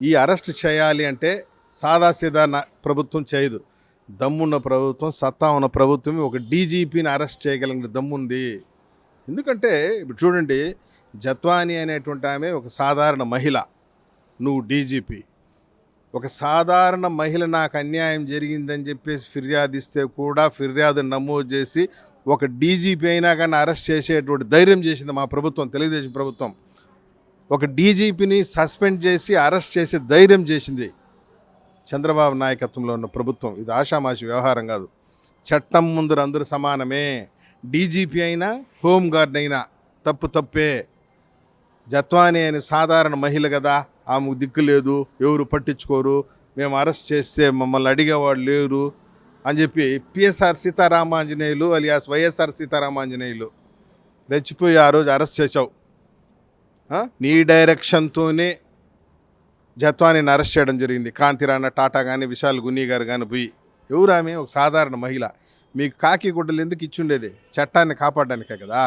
ఈ అరెస్ట్ చేయాలి అంటే సాదాసీదా ప్రభుత్వం చేయదు. దమ్మున్న ప్రభుత్వం, సత్తా ఉన్న ప్రభుత్వమే ఒక డీజీపీని అరెస్ట్ చేయగలిగిన దమ్ముంది. ఎందుకంటే ఇప్పుడు చూడండి, జత్వాని అనేటువంటి ఆమె ఒక సాధారణ మహిళ. నువ్వు డీజీపీ. ఒక సాధారణ మహిళ నాకు అన్యాయం జరిగిందని చెప్పేసి ఫిర్యాదిస్తే కూడా ఫిర్యాదు నమోదు చేసి ఒక డీజీపీ అయినా కానీ అరెస్ట్ చేసేటువంటి ధైర్యం చేసింది మా ప్రభుత్వం, తెలుగుదేశం ప్రభుత్వం. ఒక డీజీపీని సస్పెండ్ చేసి అరెస్ట్ చేసి ధైర్యం చేసింది చంద్రబాబు నాయకత్వంలో ఉన్న ప్రభుత్వం. ఇది ఆషామాషి వ్యవహారం కాదు. చట్టం ముందు అందరూ సమానమే. డీజీపీ అయినా హోంగార్డ్ అయినా తప్పే. జత్వాని అని సాధారణ మహిళ కదా, ఆమెకు దిక్కు లేదు, ఎవరు పట్టించుకోరు, మేము అరెస్ట్ చేస్తే మమ్మల్ని అడిగేవాళ్ళు లేరు అని చెప్పి పిఎస్ఆర్ సీతారామాంజనేయులు అలియాస్ వైఎస్ఆర్ సీతారామాంజనేయులు రెచ్చిపోయి ఆ రోజు అరెస్ట్ చేశావు. నీ డైరెక్షన్తోనే జత్వానిని అరెస్ట్ చేయడం జరిగింది. కాంతిరాణ టాటా కానీ విశాల్ గున్నీ గారు కానీ పోయి. ఎవరు ఆమె? ఒక సాధారణ మహిళ. మీకు కాకి గుడ్డలు ఎందుకు ఇచ్చుండేది? చట్టాన్ని కాపాడడానికే కదా.